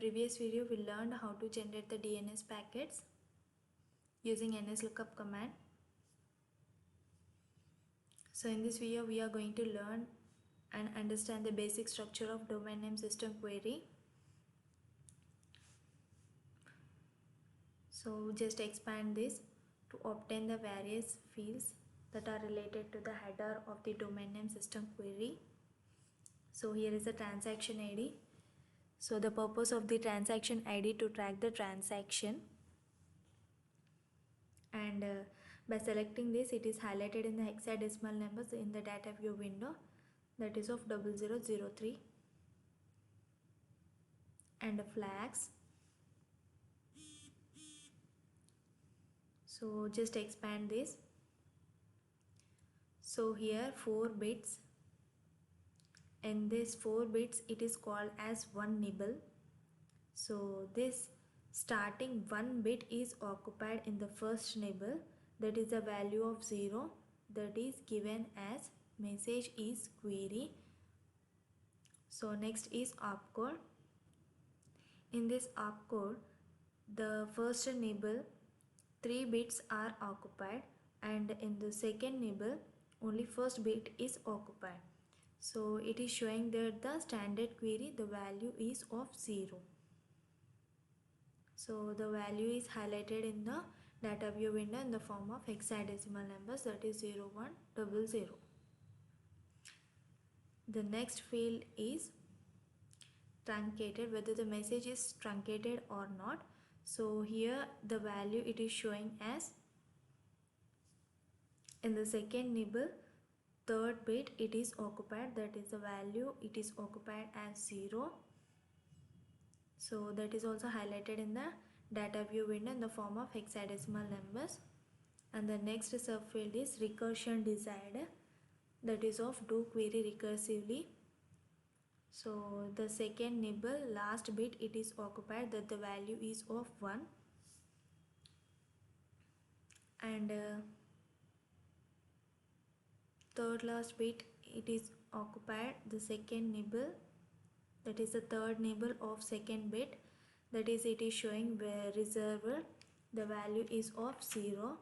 previous video we learned how to generate the DNS packets using NSLOOKUP command. So in this video we are going to learn and understand the basic structure of domain name system query. So just expand this to obtain the various fields that are related to the header of the domain name system query. So here is the transaction ID. So the purpose of the transaction ID to track the transaction, and by selecting this it is highlighted in the hexadecimal numbers in the data view window, that is of 0003, and the flags. So just expand this. So here 4 bits. In this 4 bits it is called as one nibble. So this starting 1 bit is occupied in the first nibble, that is the value of 0, that is given as message is query. So next is opcode. In this opcode, the first nibble 3 bits are occupied, and in the second nibble only first bit is occupied. So it is showing that the standard query the value is of 0. So the value is highlighted in the data view window in the form of hexadecimal numbers, that is 0100. The next field is truncated, whether the message is truncated or not. So here the value it is showing as, in the second nibble third bit it is occupied, that is the value it is occupied as 0. So that is also highlighted in the data view window in the form of hexadecimal numbers. And the next subfield is recursion desired, that is of do query recursively. So the second nibble last bit it is occupied, that the value is of 1, and third last bit it is occupied, the second nibble, that is the third nibble of second bit, that is it is showing where reserved the value is of 0.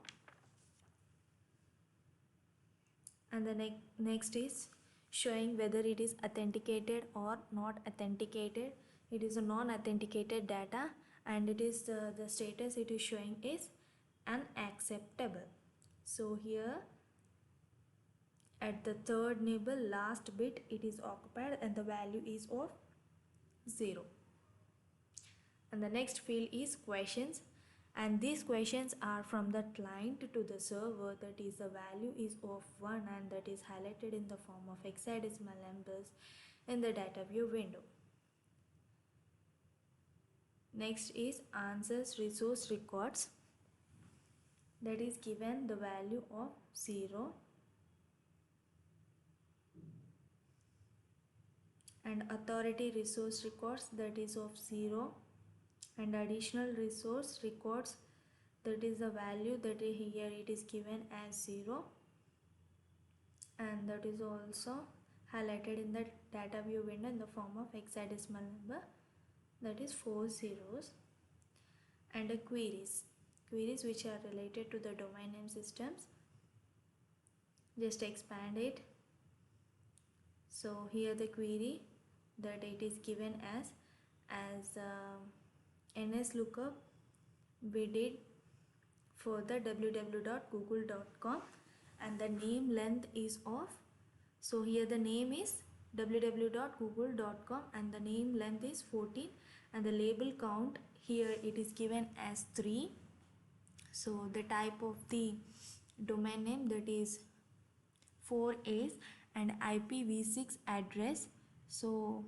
And the next is showing whether it is authenticated or not authenticated. It is a non-authenticated data, and it is the status it is showing is unacceptable. So here at the third nibble last bit it is occupied and the value is of 0. And the next field is questions, and these questions are from the client to the server, that is the value is of 1, and that is highlighted in the form of hexadecimal numbers in the data view window. Next is answers resource records, that is given the value of 0, and authority resource records, that is of 0, and additional resource records, that is the value that here it is given as 0, and that is also highlighted in the data view window in the form of hexadecimal number, that is 4 zeros. And queries which are related to the domain name systems. Just expand it. So here the query that it is given as NSLOOKUP we did for the www.google.com, and the name length is of, so here the name is www.google.com and the name length is 14, and the label count here it is given as 3. So the type of the domain name that is 4As, and IPv6 address. So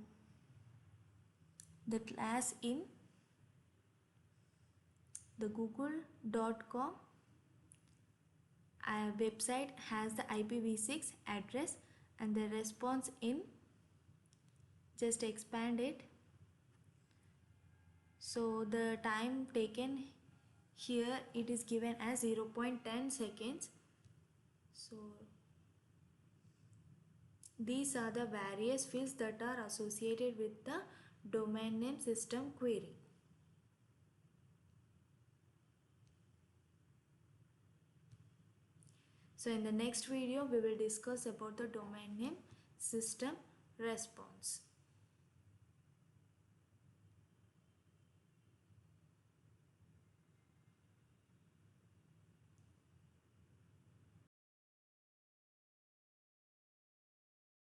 the class in the google.com website has the IPv6 address, and the response in, just expand it. So the time taken here it is given as 0.10 seconds. So these are the various fields that are associated with the domain name system query. So in the next video we will discuss about the domain name system response.